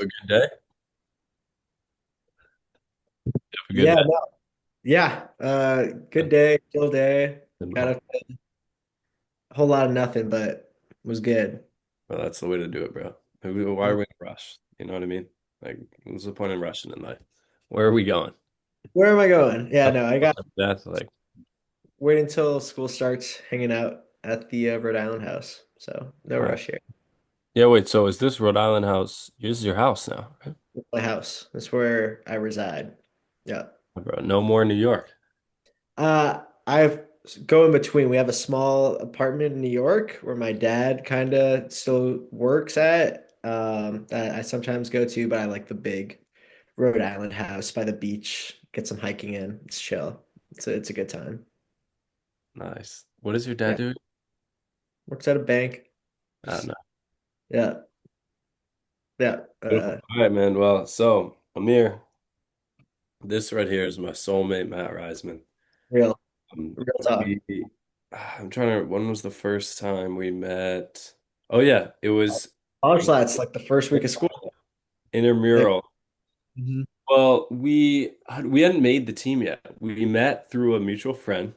a good day? Have a good Yeah, day? no, yeah. Good day, chill day. Got Well, a whole lot of nothing, but was good. that's the way to do it, bro. Why are we in a rush? You know what I mean? Like, what's the point in rushing in life? Where are we going? Where am I going? Yeah, no, I got That's like, wait until school starts hanging out at the Rhode Island house. So no uh, rush here. yeah, wait, so is this Rhode Island house? This is your house now, right? My house. That's where I reside. Yeah. Bro, no more New York. I've go in between. We have a small apartment in New York where my dad kind of still works at. That I sometimes go to, but I like the big Rhode Island house by the beach. Get some hiking in. It's chill. It's a good time. Nice. What does your dad Yeah. do? Works at a bank. I don't know. Yeah. Yeah. Beautiful. All right, man. Well, so Amir, this right here is my soulmate, Matt Riseman. Real Um, real talk. we, I'm trying to, when was the first time we met? Oh yeah, it was College lads like the first week of school. Like, intramural. mhm. Well, we hadn't made the team yet. We met through a mutual friend,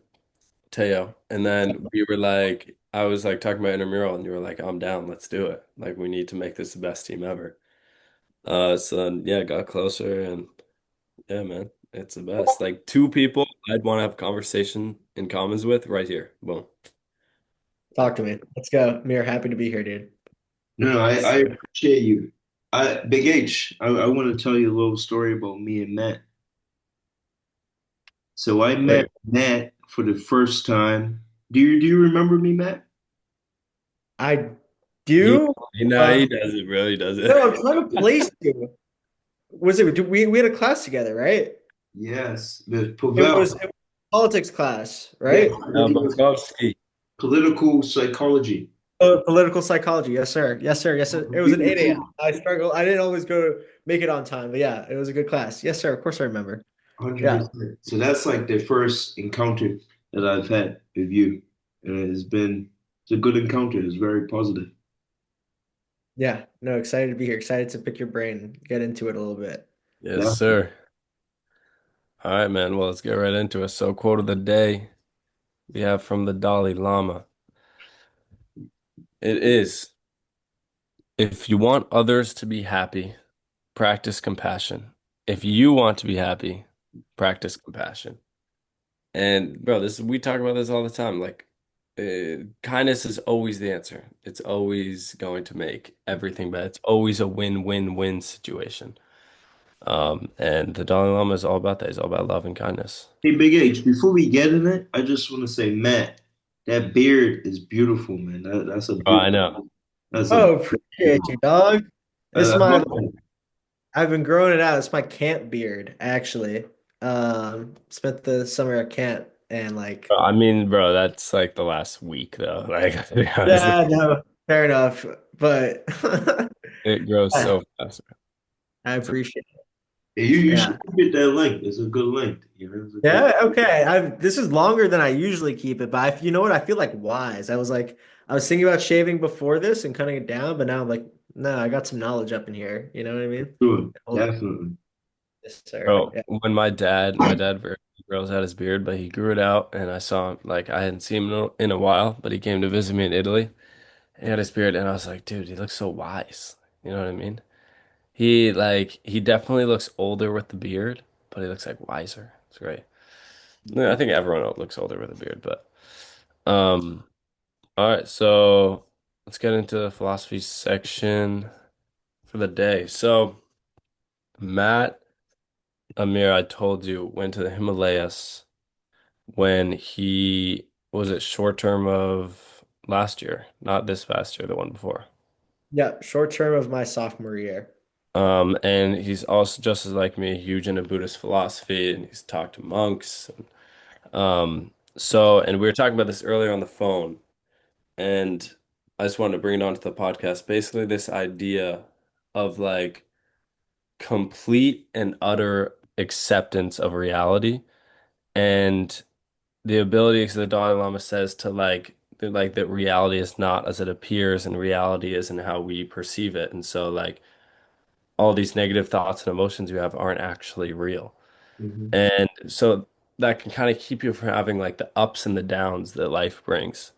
Teo, and then we were like, I was like talking about intramural, and you were like, I'm down, let's do it. Like we need to make this the best team ever. So then yeah, got closer, and yeah, man, it's the best. Like two people I'd want to have a conversation in commons with right here. Boom. Talk to me. Let's go. Amir, happy to be here, dude. No, I appreciate you. Big H, I want to tell you a little story about me and Matt. So I met Wait, Matt for the first time. Do you remember me, Matt? I he, do. no, he Um, does it, bro. He does it. no, I'm trying to place you. Was it we had a class together, right? Yes, the It Pavel. was politics class, Yeah, right? it was Bukowski. political psychology. Oh, political psychology. Yes, sir. Yes, sir. Yes, sir. It was We an were 8 a.m. two, I struggle. I didn't always go make it on time, but yeah, it was a good class. Yes, sir. Of course I remember. Yeah. 100%. So that's like the first encounter that I've had with you, and it's a good encounter. It's very positive. Yeah. No, excited to be here. Excited to pick your brain and get into it a little bit. Yes, Yeah. sir. All right, man. Well, let's get right into it. So, quote of the day we have from the Dalai Lama. It is, if you want others to be happy, practice compassion. If you want to be happy, practice compassion. And bro, this we talk about this all the time. Like, kindness is always the answer. It's always going to make everything better. It's always a win-win-win situation. And the Dalai Lama is all about that. He's all about love and kindness. Hey, Big H, before we get in it, I just want to say, Matt, that beard is beautiful, man. That's a Oh, I beautiful. know. That's a. Oh, appreciate you, dog. This is I my love it. I've been growing it out. It's my camp beard, actually. Spent the summer at camp and like I mean, bro, that's like the last week though. Like, to be honest, yeah, no, fair enough. But it grows yeah, so fast. I So, appreciate it. Yeah, you should Yeah. get that length. It's a good length. You know, it's a good. Yeah, okay. This is longer than I usually keep it, but you know what? I feel like wise. I was thinking about shaving before this and cutting it down, but now I'm like, no, I got some knowledge up in here. You know what I mean? Sure, Oh, definitely. yes, sir. bro, Yeah. when my dad very grows out his beard, but he grew it out, and I saw him like I hadn't seen him in a while, but he came to visit me in Italy. He had his beard, and I was like, dude, he looks so wise. You know what I mean? He definitely looks older with the beard, but he looks like wiser. It's great. Yeah, I think everyone looks older with a beard, but um. All right, so let's get into the philosophy section for the day. So, Matt Amir, I told you, went to the Himalayas when he was it short term of last year, not this past year, the one before. Yeah, short term of my sophomore year. And he's also just as like me, huge into Buddhist philosophy, and he's talked to monks. And we were talking about this earlier on the phone, and I just wanted to bring it onto the podcast. Basically, this idea of like complete and utter acceptance of reality and the ability, as the Dalai Lama says, to like that reality is not as it appears and reality isn't how we perceive it. And so like all these negative thoughts and emotions you have aren't actually real. Hmm. And so that can kind of keep you from having like the ups and the downs that life brings.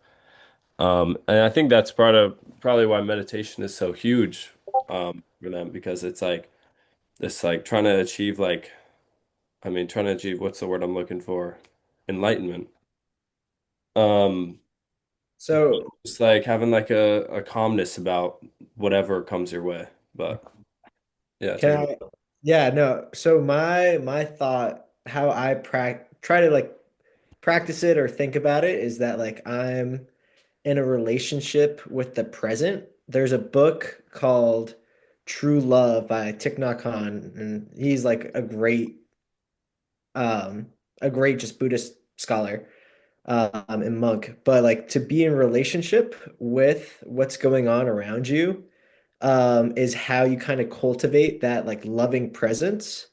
And I think that's probably why meditation is so huge for them because it's like trying to achieve like trying to achieve what's the word I'm looking for? Enlightenment. Um, So it's like having like a calmness about whatever comes your way. But yeah, take can it away. I, yeah, no. So my thought, how I try to like practice it or think about it is that like I'm in a relationship with the present. There's a book called True Love by Thich Nhat Hanh, and he's like um, a great just Buddhist scholar and monk. But like to be in relationship with what's going on around you is how you kind of cultivate that like loving presence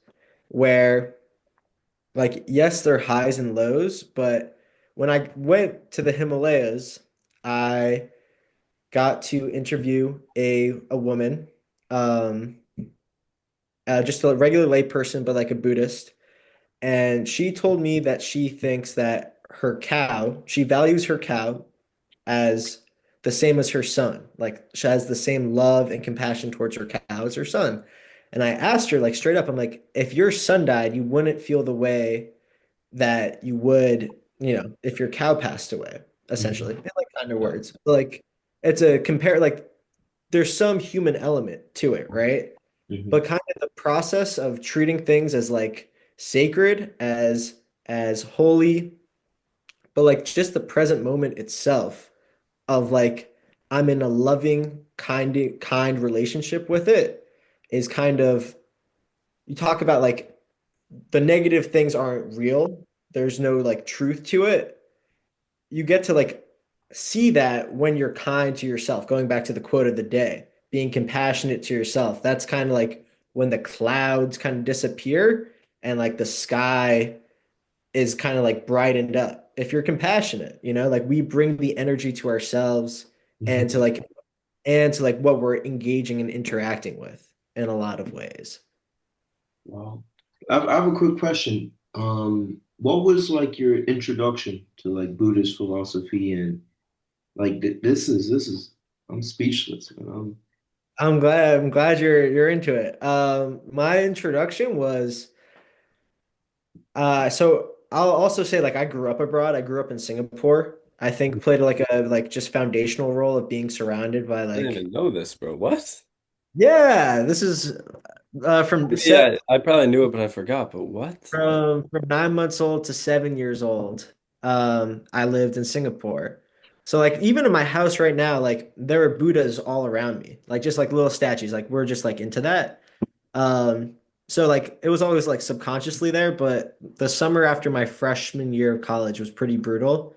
where like yes, there are highs and lows, but when I went to the Himalayas, I got to interview a woman, um, just a regular lay person, but like a Buddhist. And she told me that she thinks that she values her cow as the same as her son. Like she has the same love and compassion towards her cow as her son. And I asked her like straight up, I'm like, if your son died, you wouldn't feel the way that you would, if your cow passed away, essentially. Hmm. In like kind of Yeah, words. But, like it's a compare like there's some human element to it, right? Hmm. But kind of the process of treating things as like sacred, as holy, but like just the present moment itself of like I'm in a loving, kind relationship with it is kind of you talk about like the negative things aren't real. There's no like truth to it. You get to like see that when you're kind to yourself, going back to the quote of the day, being compassionate to yourself. That's kind of like when the clouds kind of disappear and like the sky is kind of like brightened up. If you're compassionate, like we bring the energy to ourselves and to Hmm. like and to like what we're engaging and interacting with in a lot of ways. Wow. I have a quick question. What was like your introduction to like Buddhist philosophy and like this is I'm speechless, man. I'm glad you're into it. My introduction was so I'll also say like I grew up abroad. I grew up in Singapore. I think played like a like just foundational role of being surrounded by I didn't like even know this, bro. What? yeah, this is from Yeah, I probably knew it, but I forgot. But what? from 9 months old to 7 years old. I lived in Singapore. So like even in my house right now, like there are Buddhas all around me, like just like little statues. Like we're just like into that. Um, so like it was always like subconsciously there, but the summer after my freshman year of college was pretty brutal,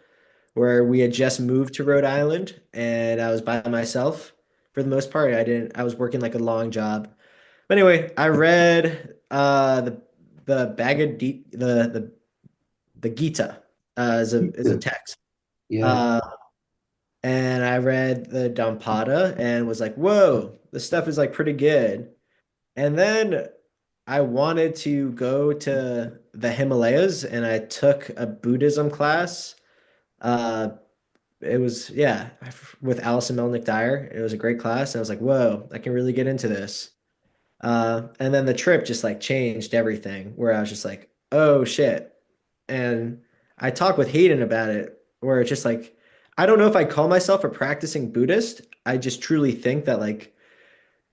where we had just moved to Rhode Island and I was by myself for the most part. I was working like a long job. But anyway, I read the Bhagavad the Gita as a text. Yeah. Uh and I read the Dhammapada and was like, whoa, this stuff is like pretty good. And then I wanted to go to the Himalayas and I took a Buddhism class. Uh, it was, yeah, with Alison Melnick Dyer. It was a great class. And I was like, whoa, I can really get into this. And then the trip just like changed everything where I was just like, oh shit. And I talked with Hayden about it, where it's just like, I don't know if I call myself a practicing Buddhist. I just truly think that like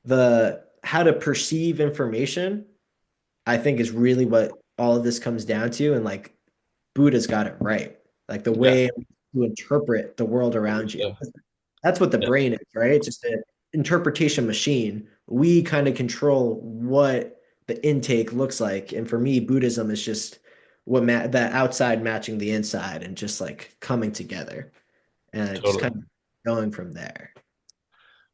the how to perceive information I think is really what all of this comes down to. And like Buddha's got it right. Like the Yeah, way to interpret the world around you. yeah, That's what the yeah, brain is, right? It's just an interpretation machine. We kind of control what the intake looks like. And for me, Buddhism is just the outside matching the inside and just like coming together and just totally. kind of going from there.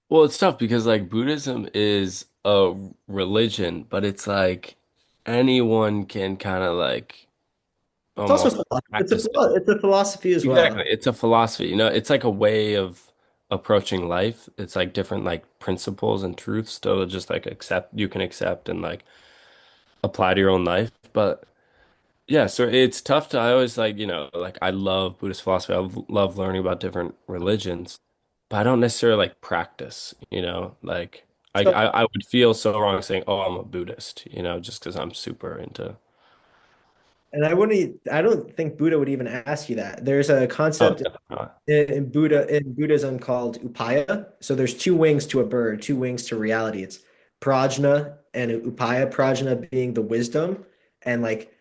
Well, it's tough because like Buddhism is a religion, but it's like anyone can kind of like It's also almost practice it. it's a philosophy as Exactly. well. It's a philosophy, you know, it's like a way approaching life. It's like different like principles and truths to just like accept you can accept and like apply to your own life. But yeah, so it's tough to I always like, like I love Buddhist philosophy. Love learning about different religions, but I don't necessarily like practice, like So, I would feel so wrong saying, "Oh, I'm a Buddhist," just because I'm super into. and I don't think Buddha would even ask you that. There's a Oh, concept definitely not. in Buddhism called upaya. So there's two wings to a bird, two wings to reality. It's prajna and upaya. Prajna being the wisdom, and like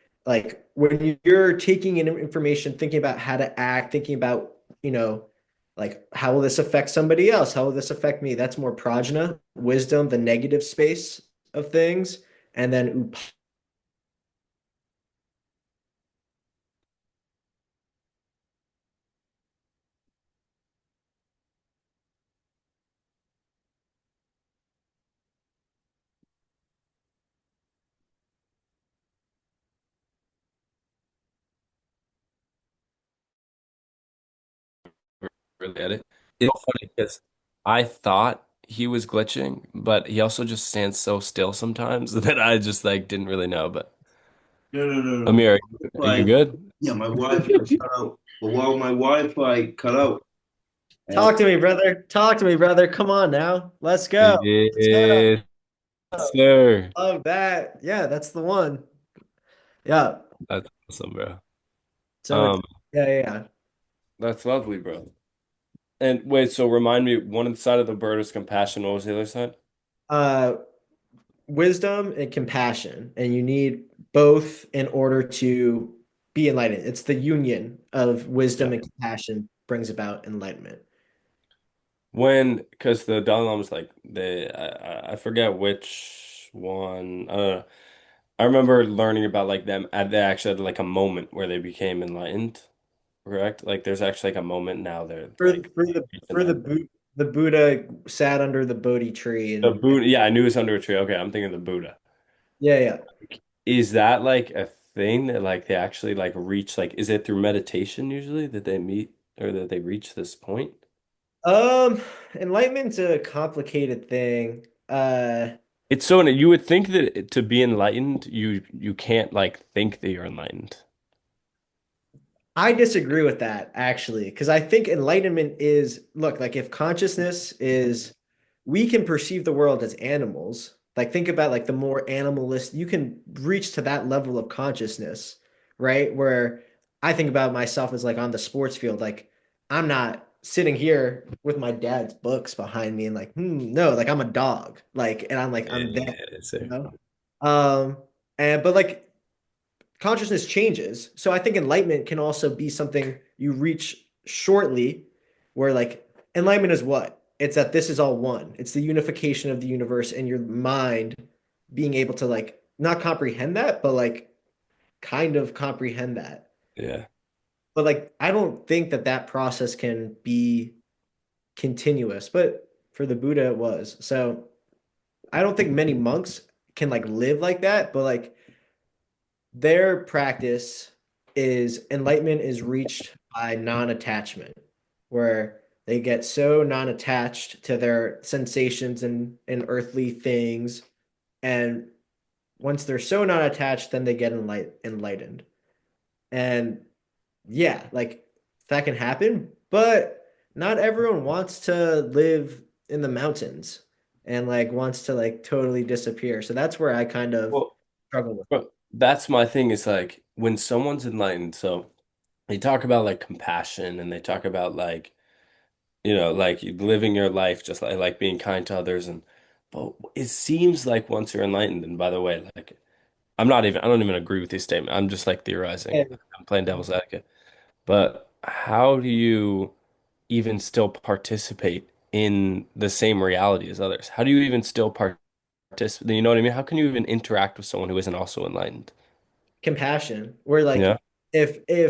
when you're taking in information, thinking about how to act, thinking about like how will this affect somebody else? How will this affect me? That's more prajna, wisdom, the negative space of things, and then Really at it. It's so funny because I thought he was glitching, but he also just stands so still sometimes that I just like didn't really know. But No, no, no, no. Amir, are you Like, good? yeah, my Wi-Fi cut out. But while my Wi-Fi cut out, I talk to me, brother. Talk to me, brother. Come on now. Let's go. Let's go. Yes, sir. Love that. Yeah, that's the one. Yeah. That's awesome, bro. So it's Um, yeah, yeah, yeah. that's lovely, bro. And wait, so remind me, one side of the bird is compassion. What was the other side? Uh, wisdom and compassion, and you need both in order to be enlightened. It's the union of Yeah. wisdom and compassion brings about enlightenment. Because the Dalai Lama was like I forget which one. I don't know. I remember learning about like them. They actually had like a moment where they became enlightened. Correct? Like there's actually like a moment now they're For like for the for the enlightened. The Buddha sat under the Bodhi tree The and Buddha. Yeah, I knew it was under a tree. Okay, I'm thinking the Buddha. yeah, yeah. Is that like a thing that like they actually like reach? Like, is it through meditation usually that they meet or that they reach this point? Enlightenment's a complicated thing. It's so you would think that to be enlightened, you can't like think that you're enlightened. I disagree with that actually, because I think enlightenment is look, like if consciousness is we can perceive the world as animals. Like think about like the more animalist you can reach to that level of consciousness, right? Where I think about myself as like on the sports field, like I'm not sitting here with my dad's books behind me and like, no, like I'm a dog. Like, and I'm like, I'm there, Yeah, you so know? Um, and but like consciousness changes. So I think enlightenment can also be something you reach shortly, where like enlightenment is what? It's that this is all one. It's the unification of the universe and your mind being able to like not comprehend that, but like kind of comprehend that. yeah. But like I don't think that that process can be continuous, but for the Buddha it was. So I don't think many monks can like live like that, but like their practice is enlightenment is reached by non-attachment, where they get so non-attached to their sensations and earthly things. And once they're so non-attached, then they get enlightened. And yeah, like that can happen, but not everyone wants to live in the mountains and like wants to like totally disappear. So that's where I kind of Well, struggle with it. but that's my thing is like when someone's enlightened, so they talk about like compassion and they talk about like, like living your life just like being kind to others and but it seems like once you're enlightened, and by the way, like I don't even agree with this statement. I'm just like theorizing. And I'm playing devil's advocate. But how do you even still participate in the same reality as others? How do you even still participate? You know what I mean? How can you even interact with someone who isn't also enlightened? compassion, where Yeah. like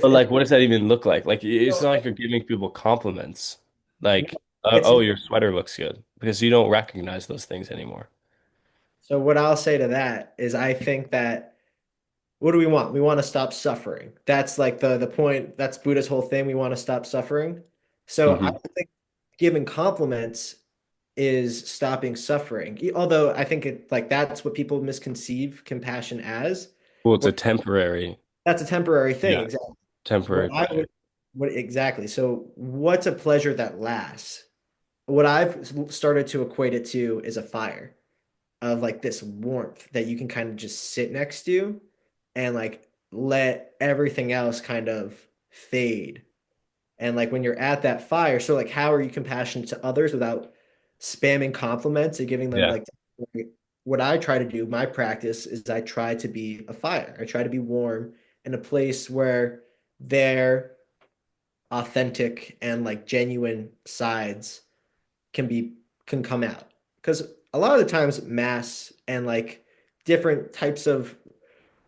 But if like, what does that even look like? Like, it's not like you're giving people compliments. Like, it's oh, your sweater looks good because you don't recognize those things anymore. so what I'll say to that is I think that what do we want? We want to stop suffering. That's like the point. That's Buddha's whole thing. We want to stop suffering. So I Hmm. don't think. giving compliments is stopping suffering. Although I think it like that's what people misconceive compassion as. Well, it's Where a temporary, that's a temporary thing. yeah, Exactly. What temporary I pleasure. would what exactly. So what's a pleasure that lasts? What I've started to equate it to is a fire of like this warmth that you can kind of just sit next to and like let everything else kind of fade. And like when you're at that fire, so like how are you compassionate to others without spamming compliments and giving them Yeah. like what I try to do, my practice is I try to be a fire. I try to be warm in a place where their authentic and like genuine sides can be can come out. Because a lot of the times mass and like different types of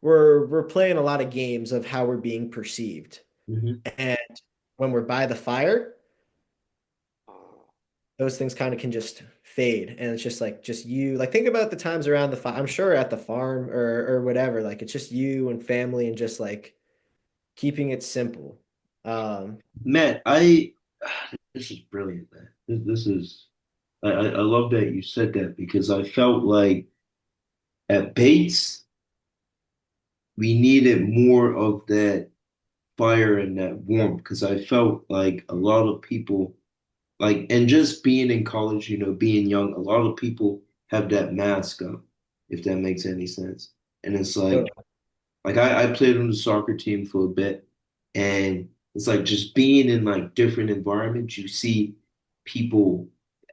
we're playing a lot of games of how we're being perceived. Hmm. And when we're by the fire, those things kind of can just fade. And it's just like just you. Like think about the times around the fire. I'm sure at the farm or whatever, like it's just you and family and just like keeping it simple. Um, Matt, this is brilliant, man. This is I love that you said that because I felt like at Bates we needed more of that fire and that warmth because I felt like a lot of people like and just being in college, being young, a lot of people have that mask up, if that makes any sense. And it's totally. like I played on the soccer team for a bit, and it's like just being in like different environments, you see people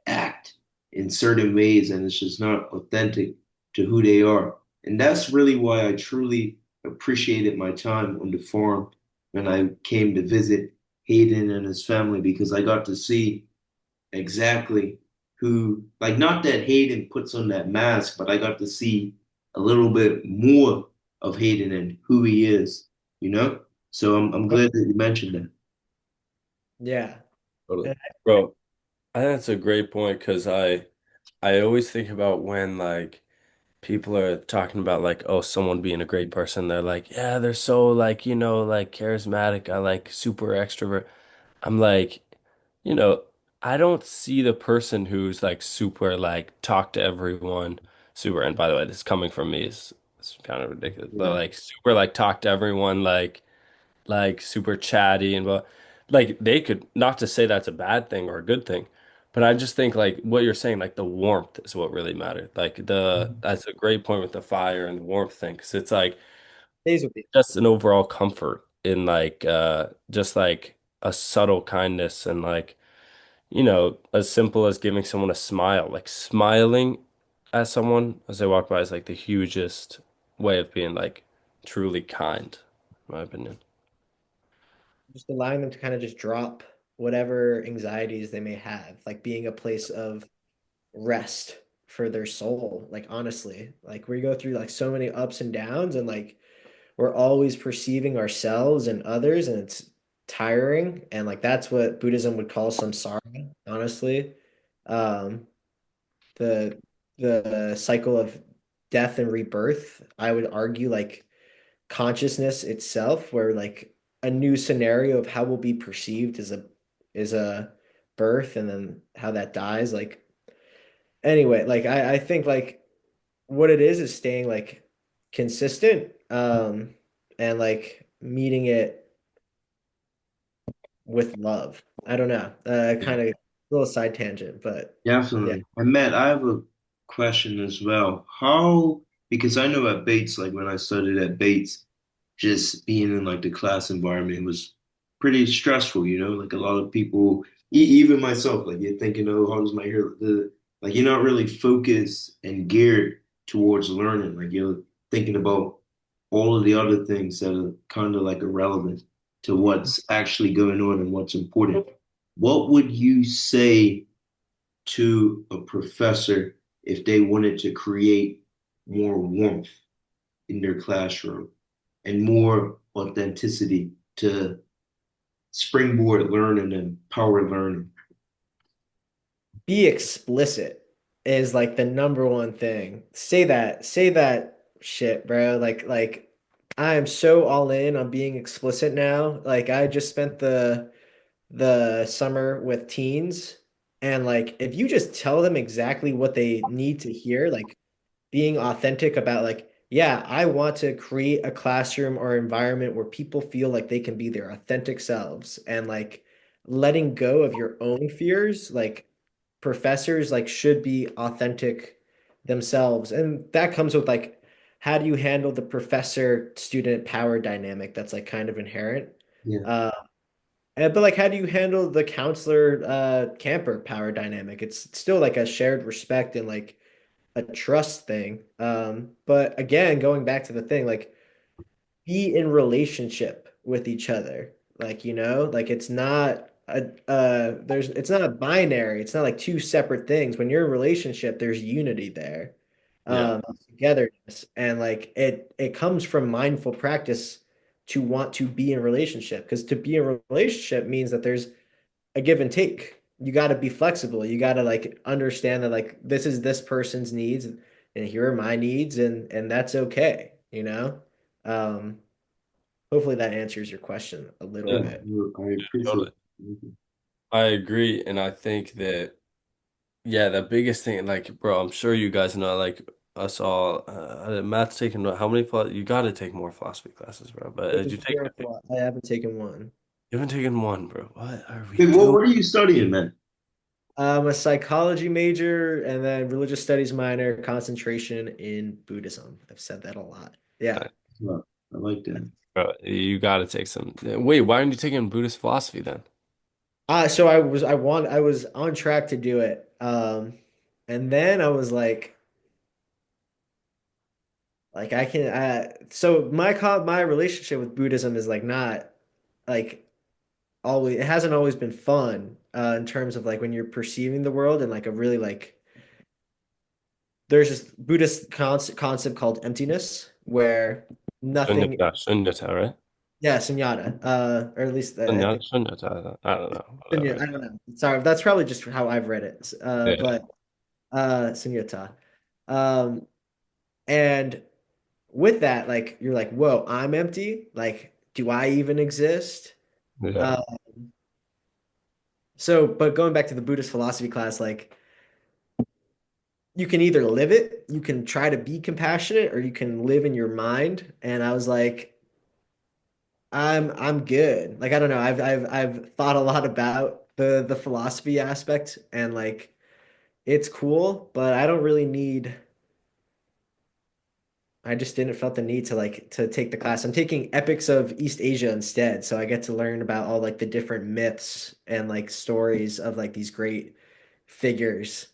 act in certain ways, and it's just not authentic to who they are. And that's really why I truly appreciated my time on the farm when I came to visit Hayden and his family because I got to see exactly who, like, not that Hayden puts on that mask, but I got to see a little bit more of Hayden and who he is, you know? So I'm glad that you mentioned that. Yeah. Totally. And Bro, I think that's a great point because I always think about when like people are talking about like, oh, someone being a great person. They're like, yeah, they're so like, like charismatic. I like super extrovert. I'm like, you know, I don't see the person who's like super like talk to everyone, super. And by the way, this coming from me is it's kind of ridiculous, but yeah, like super like talk to everyone like super chatty and well, like they could not to say that's a bad thing or a good thing, but I just think like what you're saying, like the warmth is what really mattered. Like the that's a great point with the fire and the warmth thing, because it's like stays with you. just an overall comfort in like just like a subtle kindness and like as simple as giving someone a smile, like smiling at someone as they walk by is like the hugest way of being like truly kind, in my opinion. Just allowing them to kind of just drop whatever anxieties they may have, like being a place of rest for their soul. Like honestly, like we go through like so many ups and downs, and like we're always perceiving ourselves and others, and it's tiring. And like that's what Buddhism would call samsara, honestly. Um, the the cycle of death and rebirth, I would argue like consciousness itself, where like a new scenario of how we'll be perceived is a birth, and then how that dies. Like anyway, like I think like what it is staying like consistent, and like meeting it with love. I don't know. Kind of a little side tangent, but yeah. Definitely. And Matt, I have a question as well. Because I know at Bates, like when I studied at Bates, just being in like the class environment was pretty stressful, like a lot of people, even myself, like you're thinking, oh, how does my hair, like you're not really focused and geared towards learning. Like you're thinking about all of the other things that are kind of like irrelevant to what's actually going on and what's important. What would you say to a professor if they wanted to create more warmth in their classroom and more authenticity to springboard learning and power learning? Be explicit is like the number one thing. Say that shit, bro. Like I am so all in on being explicit now. Like I just spent the summer with teens, And like if you just tell them exactly what they need to hear, like being authentic about like, yeah, I want to create a classroom or environment where people feel like they can be their authentic selves and like letting go of your own fears, like professors like should be authentic themselves. And that comes with like how do you handle the professor student power dynamic that's like kind of inherent? Yeah. Uh but like how do you handle the counselor camper power dynamic? It's still like a shared respect and like a trust thing. But again, going back to the thing, like be in relationship with each other. Like, like it's not it's not a binary. It's not like two separate things. When you're in a relationship, there's unity there. Yeah. Togetherness. And like it comes from mindful practice to want to be in a relationship. Because to be in a relationship means that there's a give and take. You got to be flexible. You got to like understand that like this is this person's needs and here are my needs and that's okay, you know? Um, hopefully that answers your question a little Yeah. bit. I appreciate Totally. it. I agree, and I think that yeah, the biggest thing, like, bro, I'm sure you guys know, like, us all. Matt's taking how many? You got to take more philosophy classes, bro. But did you take? I haven't taken one. You haven't taken one, bro. What are we Wait, doing? what are you studying, man? I'm a psychology major and then religious studies minor, concentration in Buddhism. I've said that a lot. Yeah. Well, I like that. Bro, you got to take some. Wait, why aren't you taking Buddhist philosophy then? So I was on track to do it. And then I was like I can so my relationship with Buddhism is like not like always it hasn't always been fun in terms of like when you're perceiving the world and like a really like there's this Buddhist concept called emptiness where nothing Shunyata, shunyata, right? yeah sunyata or at least I Shunyata, think shunyata. I don't know. sunya, Whatever. I don't know, sorry, that's probably just how I've read it, Yeah, but sunyata, um and with that like you're like whoa, I'm empty, like do I even exist? yeah. uh so but going back to the Buddhist philosophy class, like you can either live it, you can try to be compassionate, or you can live in your mind. And I was like, I'm good. Like I don't know. I've thought a lot about the philosophy aspect and like it's cool, but I don't really need I just didn't felt the need to like to take the class. I'm taking Epics of East Asia instead, so I get to learn about all like the different myths and like stories of like these great figures,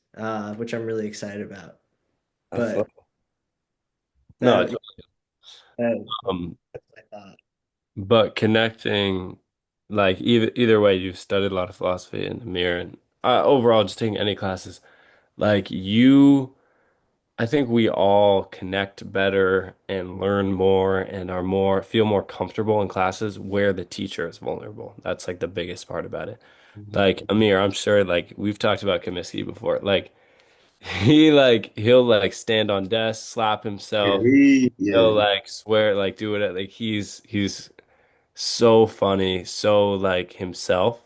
which I'm really excited about. That's But no, that, that um, that's my thought. but connecting, like either way, you've studied a lot of philosophy in the mirror, and overall, just taking any classes, like you. I think we all connect better and learn more and are more feel more comfortable in classes where the teacher is vulnerable. That's like the biggest part about it. Mhm. Like Amir, I'm sure like we've talked about Comiskey before. Like he'll like stand on desk, slap Yeah, himself. yeah, He'll like swear, like do it. Like he's so funny, so like himself,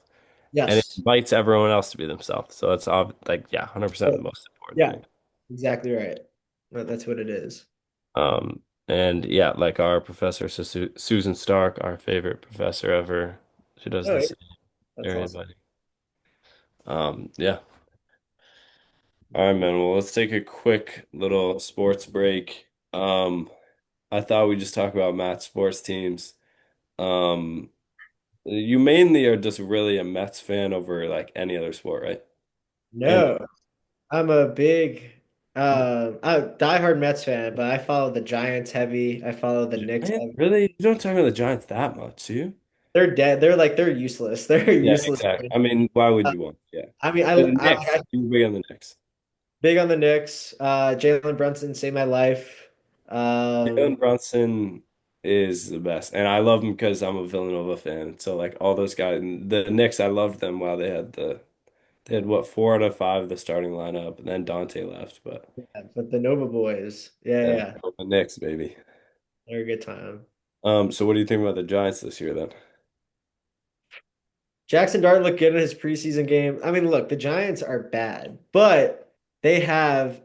and it Yes. invites everyone else to be themselves. So it's like yeah, 100% the most important Yeah, thing. exactly right. That's what it is. And yeah, like our professor, Susan Stark, our favorite professor ever. She does Oh, yeah, this that's very awesome. inviting. Yeah. All right, man. Well, let's take a quick little sports break. I thought we'd just talk about Matt's sports teams. Um, you mainly are just really a Mets fan over like any other sport, right? And No, I'm a big diehard Mets fan, but I follow the Giants heavy. I follow the Knicks Giants? heavy. Really? You don't talk about the Giants that much, do you? They're dead. They're useless. They're Yeah, useless. exactly. I mean, why would Uh, you want? Yeah. I mean, The I Knicks. You big on the Knicks. big on the Knicks. Jalen Brunson saved my life. Jalen Brunson is the best, and I love him because I'm a Villanova fan. So like all those guys, and the Knicks, I loved them while they had what 4 out of 5 of the starting lineup, and then Dante left. But but the Nova boys, yeah, yeah, yeah, the Knicks, baby. they're a good time. So what do you think about the Giants this year then? Jackson Dart looked good in his preseason game. I mean, look, the Giants are bad, but they have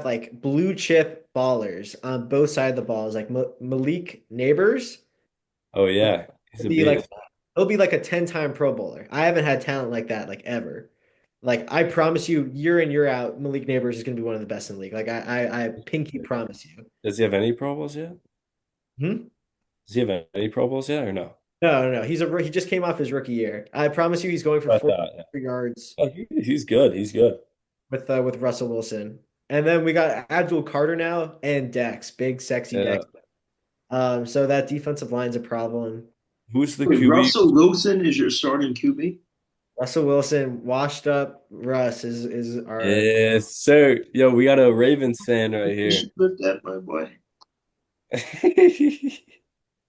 like blue chip ballers on both sides of the balls, like Malik Neighbors. Oh yeah, he's He'll a be like beast. he'll be like a 10-time Pro Bowler. I haven't had talent like that like ever. Like I promise you, year in year out, Malik Neighbors is going to be one of the best in the league. Like I pinky promise you. Does he have any Pro Bowls yet? Hmm? Does he have any Pro Bowls yet or no? No, no, no. He just came off his rookie year. I promise you, he's going for I 40 thought. Yeah. yards Oh, he's good. He's good. with Russell Wilson. And then we got Abdul Carter now and Dex, big sexy Yeah. Dex. So that defensive line's a problem. Who's the Wait, QB? Russell Wilson is your starting QB? Russell Wilson, washed up Russ is our Yes, sir. Yo, we got a Ravens fan right You here. should lift that, my boy.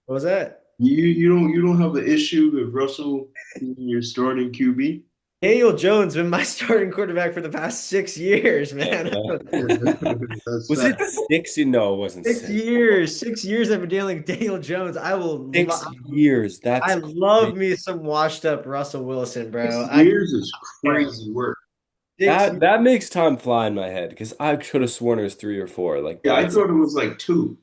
what was that? You don't have an issue with Russell being your starting QB? Daniel Jones been my starting quarterback for the past 6 years, man. That's Was it fact. the six? No, it wasn't Six six. years, 6 years I've been dealing with Daniel Jones. Six years. I That's love crazy. me some washed up Russell Wilson, bro. 6 years is Yeah, crazy work. six That makes time fly in my head because I could have sworn it was 3 or 4. Like Yeah, I that's thought it was like two.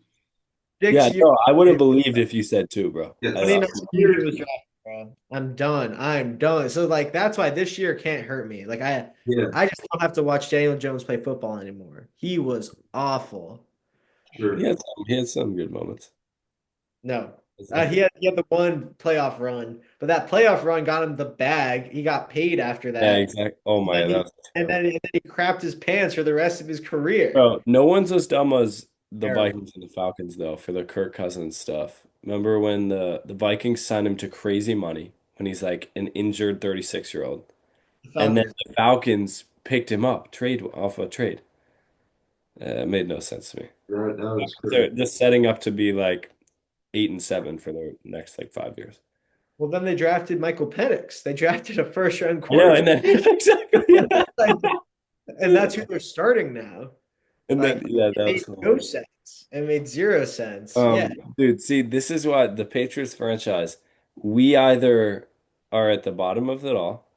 yeah. 6 years. No, I would have believed if you said two, bro. Yeah, I 2019 he 6 years. was drafted, bro. I'm done. I'm done. So like that's why this year can't hurt me. Like Yeah, I just don't have to watch Daniel Jones play football anymore. He was awful. sure. he had some good moments. No. He had the one playoff run, but that playoff run got him the bag. He got paid after Yeah, that. exactly. Oh And my then God, that he was and terrible. then, and then he crapped his pants for the rest of his career. Bro, no one's as dumb as the Terrible. Vikings and the Falcons though for the Kirk Cousins stuff. Remember when the Vikings signed him to crazy money when he's like an injured 36-year-old, The and then Falcons. the Falcons picked him up trade off a trade. It made no sense to me. That was They're crazy. just setting up to be like 8-7 for the next like 5 years. Well, then they drafted Michael Penix. They drafted a first round I know, quarterback. and then exactly, yeah. Like, and that's who they're starting now. And then Like yeah, it that made was no hilarious. sense. It made zero sense. Yeah. Dude, see, this is what the Patriots franchise, we either are at the bottom of it all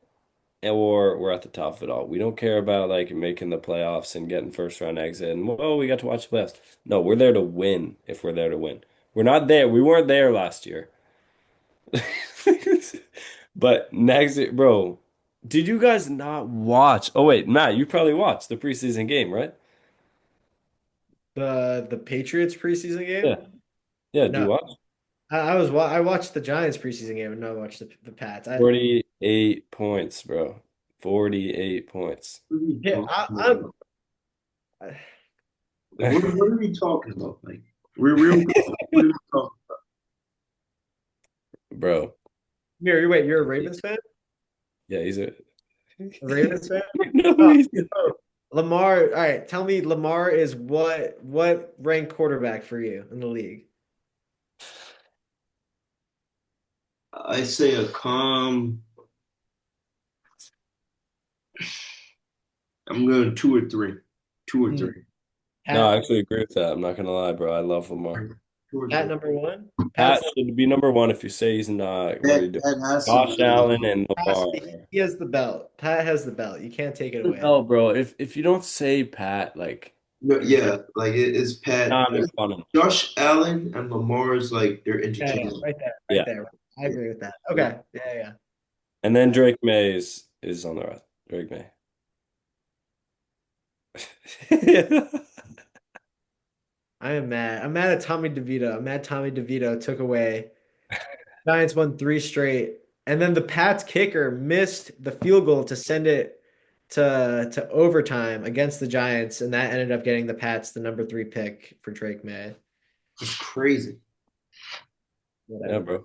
or we're at the top of it all. We don't care about like making the playoffs and getting first round exit and well, we got to watch the playoffs. No, we're there to win if we're there to win. We're not there. We weren't there last year. But next year, bro, did you guys not watch? Oh wait, Matt, you probably watched the preseason game, right? The Patriots preseason Yeah. game? Yeah, did you No. watch? I watched the Giants preseason game and no, I watched the Pats. 48 points, bro. 48 points. What are you Yeah, talking about? I Like, what are we talking about? Like, we're real. What are we talking Bro. you're a Ravens fan? Yeah, he's a A Ravens fan? No, Oh, he's oh, Lamar. All right, tell me Lamar is what ranked quarterback for you in the league? I say a calm. I'm going two or three. Two or Hmm. three. No, I Pat actually agree with that. I'm not gonna lie, bro. I love Lamar. Two or Pat three. number one? Pat should be number one if you say he's not. What are you doing? That has to Josh be. Allen and Lamar. He has the belt. Pat has the belt. You can't take it away. No, bro. If you don't say Pat, like No, You're yeah, like it's Pat. not making fun of him. Josh Allen and Lamar is like they're yeah, interchangeable. right there, right Yeah. there. I agree with that. Yeah. Okay. Yeah, yeah. And then Drake May is on the rest. Drake May. I am mad. I'm mad at Tommy DeVito. I'm mad Tommy DeVito took away. Giants won three straight. And then the Pats kicker missed the field goal to send it to overtime against the Giants, and that ended up getting the Pats the number three pick for Drake May. It's crazy. Yeah, Whatever. bro.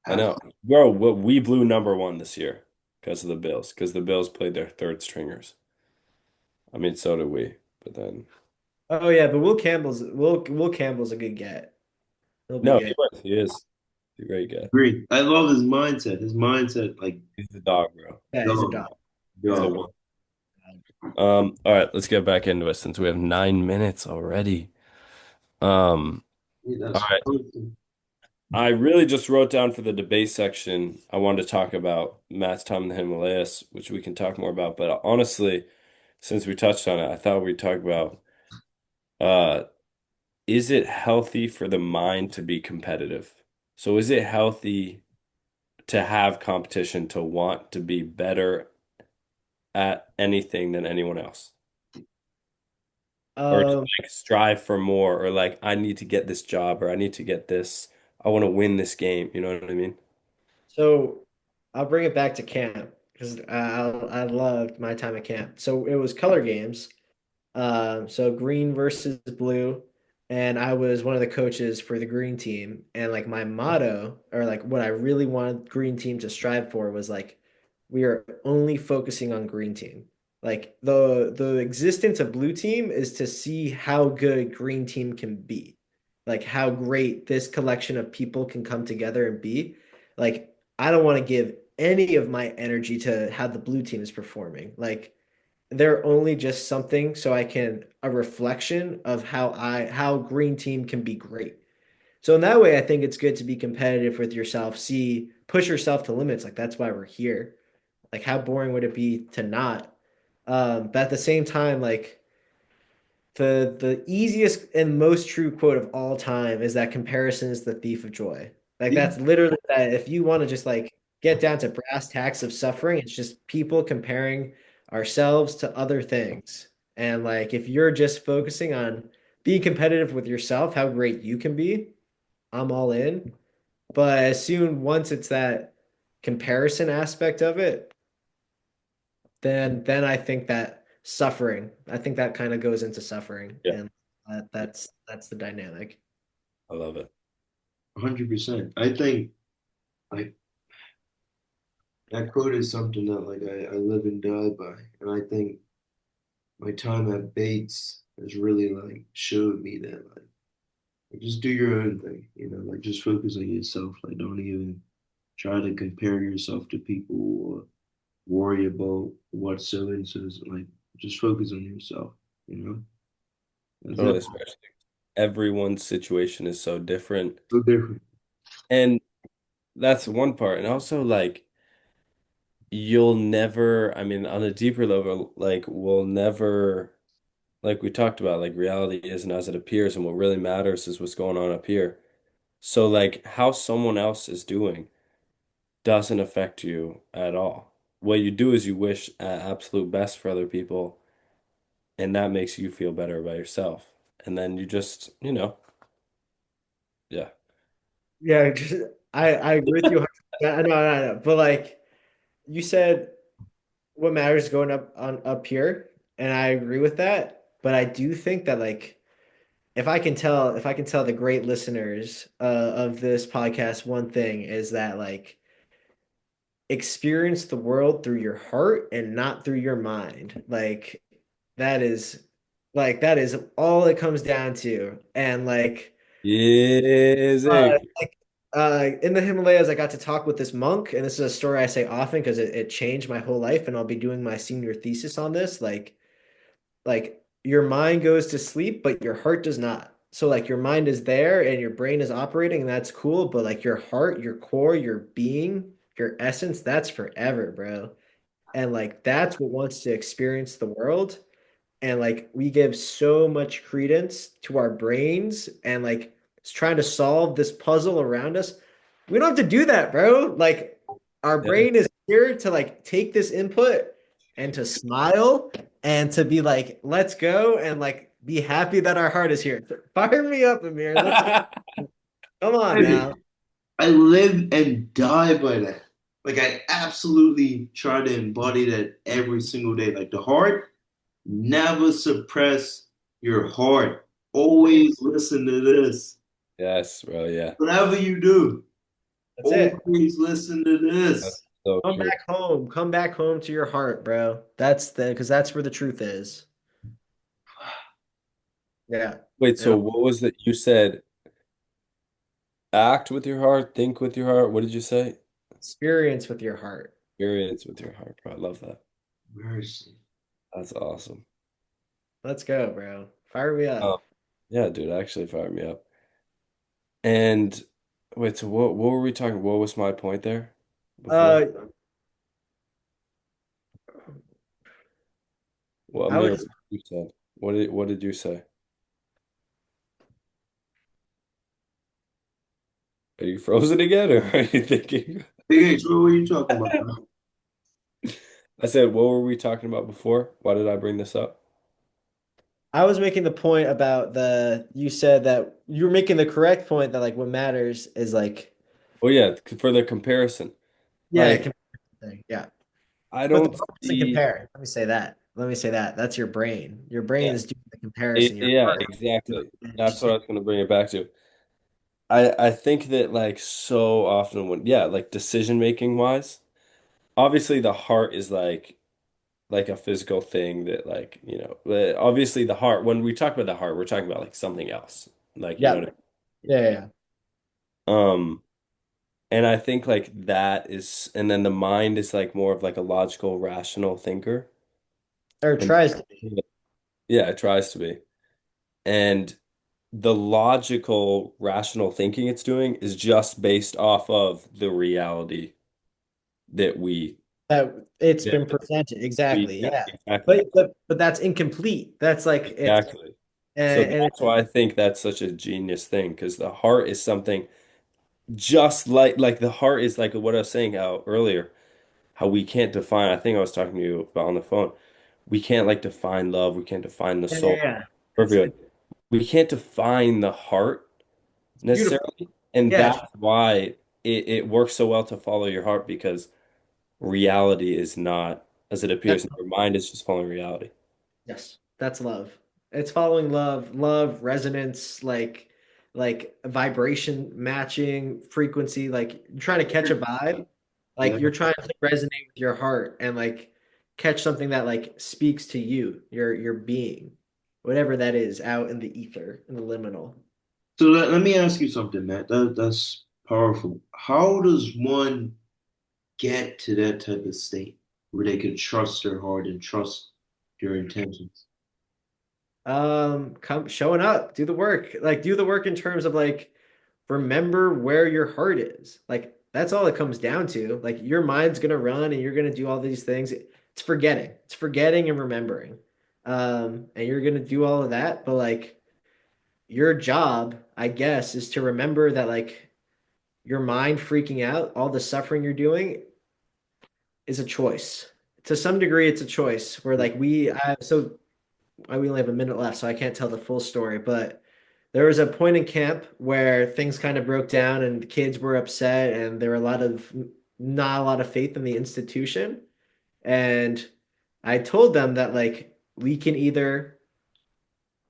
I Half. know. Bro, we blew number one this year because of the Bills, because the Bills played their third stringers. I mean, so did we. But then Oh yeah, but Will Campbell's a good get. He'll be no, he good. was. He is. He's a great guy. Agree. I love his mindset. His mindset, like, He's the dog, bro. Yeah, he's a dog, dog. He's a He's a dog. dog. wolf. All right, let's get back into it since we have 9 minutes already. Um, Yeah, all that's right. perfect. I really just wrote down for the debate section, I wanted to talk about Matt's time in the Himalayas, which we can talk more about. But honestly, since we touched on it, I thought we'd talk about uh, is it healthy for the mind to be competitive? So is it healthy to have competition, to want to be better at anything than anyone else? Or to Um, like strive for more, or like I need to get this job, or I need to get this, I want to win this game. You know what I mean? so I'll bring it back to camp because I loved my time at camp. So it was color games. So green versus blue, and I was one of the coaches for the green team. And like my motto, or like what I really wanted green team to strive for was like we are only focusing on green team. Like the existence of blue team is to see how good green team can be. Like how great this collection of people can come together and be. Like I don't want to give any of my energy to how the blue team is performing. Like they're only just something so I can a reflection of how green team can be great. So in that way, I think it's good to be competitive with yourself, see, push yourself to limits. Like that's why we're here. Like how boring would it be to not? But at the same time, like the easiest and most true quote of all time is that comparison is the thief of joy. Like Yeah, that's literally that. If you want to just like get down to brass tacks of suffering, it's just people comparing ourselves to other things. And like if you're just focusing on being competitive with yourself, how great you can be, I'm all in. But as soon once it's that comparison aspect of it, then I think that suffering, I think that kind of goes into suffering, Yeah, and that's the dynamic. I love it. 100%. I think like that quote is something that like I live and die by. And I think my time at Bates has really like showed me that like just do your own thing, you know, like just focus on yourself. Like don't even try to compare yourself to people or worry about what so and so's like just focus on yourself, you know? That's Totally, it. especially everyone's situation is so different. So different. And that's one part. And also like you'll never, I mean, on a deeper level, like we'll never, like we talked about, like reality isn't as it appears, and what really matters is what's going on up here. So like how someone else is doing doesn't affect you at all. What you do is you wish absolute best for other people, and that makes you feel better about yourself. And then you just, yeah. Yeah, just, I agree with you 100%. I know, but like you said, what matters is going up here, and I agree with that. But I do think that like if I can tell the great listeners of this podcast one thing is that like experience the world through your heart and not through your mind. That is that is all it comes down to. And uh Music. in the Himalayas, I got to talk with this monk, and this is a story I say often because it changed my whole life, and I'll be doing my senior thesis on this. Like your mind goes to sleep, but your heart does not. So like your mind is there and your brain is operating, and that's cool, but like your heart, your core, your being, your essence, that's forever, bro. And like that's what wants to experience the world. And like we give so much credence to our brains and like it's trying to solve this puzzle around us. We don't have to do that, bro. Like our Yeah. brain is here to like take this input and to smile and to be like, let's go and like be happy that our heart is here. Fire me up, Amir. Let's go. Come on now. I live and die by that. Like I absolutely try to embody that every single day. Like the heart, never suppress your heart. Always listen to this. Yes, bro. Yeah. Whatever you do, That's it. always listen to That's this. so Come true. back home. Come back home to your heart, bro. Because that's where the truth is. Yeah. Wait, And so what was that you said? Act with your heart, think with your heart. What did you say? experience with your heart. Experience with your heart, bro. I love that. Mercy. That's awesome. Let's go, bro. Fire me Um, up. yeah, dude, actually fired me up. And Wait, so what were we talking? What was my point there before? Uh, Well, I Amir, was what you said. What did you say? Are you frozen again, or are you thinking? Big H, what were you talking about, man? I said, what were we talking about before? Why did I bring this up? I was making the point about the you said that you were making the correct point that like what matters is like Oh yeah, for the comparison. yeah, Like, comparison thing. Yeah. I But the don't point isn't see. compare. Let me say that. Let me say that. That's your brain. Your brain Yeah, is doing the comparison. Your yeah, heart is exactly. That's just what I was going to bring it back to. I think that like so often when yeah, like decision making wise, obviously the heart is like a physical thing that like, but obviously the heart, when we talk about the heart, we're talking about like something else. Like, you know yeah. what Yeah, yeah, yeah. I mean? And I think like that is, and then the mind is like more of like a logical, rational thinker. Or And tries to be. yeah, it tries to be. And the logical, rational thinking it's doing is just based off of the reality that we That it's that been presented. Exactly. yeah, Yeah. exactly. But that's incomplete. That's like it's Exactly. So and that's why I think that's such a genius thing because the heart is something just like the heart is like what I was saying how earlier, how we can't define, I think I was talking to you about on the phone. We can't like define love, we can't define the yeah, yeah, soul yeah. perfectly. We can't define the heart It's beautiful. necessarily, and Yeah, that's why it works so well to follow your heart because reality is not as it appears. Your mind is just following reality. yes, that's love. It's following love, love, resonance, like vibration matching, frequency, like you're trying to catch a vibe, like Yeah. you're trying to resonate with your heart and like catch something that like speaks to you, your being, whatever that is out in the ether, in the liminal. So let me ask you something, Matt. That's powerful. How does one get to that type of state where they can trust their heart and trust their intentions? Come showing up, do the work. Like do the work in terms of like remember where your heart is. Like that's all it comes down to. Like your mind's gonna run and you're gonna do all these things. It's forgetting. It's forgetting and remembering. And you're gonna do all of that, but like your job, I guess, is to remember that like your mind freaking out, all the suffering you're doing is a choice. To some degree, it's a choice where like we only have a minute left, so I can't tell the full story, but there was a point in camp where things kind of broke down and the kids were upset and there were a lot of not a lot of faith in the institution. And I told them that like we can either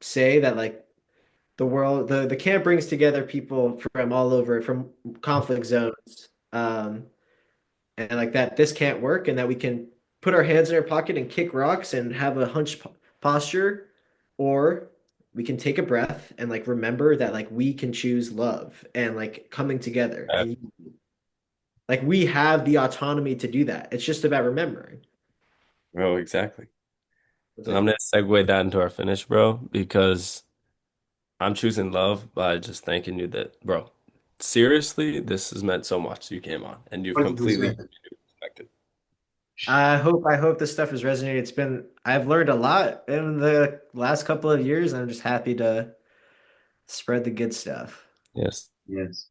say that like the camp brings together people from all over from conflict zones. And like that this can't work and that we can put our hands in our pocket and kick rocks and have a posture, or we can take a breath and like remember that like we can choose love and like coming together and like we have the autonomy to do that. It's just about remembering. Oh, exactly. That's And I'm it. gonna segue that into our finish, bro, because I'm choosing love by just thanking you that, bro, seriously, this has meant so much. You came on and you've completely 100%. respected. I hope this stuff has resonated. I've learned a lot in the last couple of years. I'm just happy to spread the good stuff. Yes. Yes.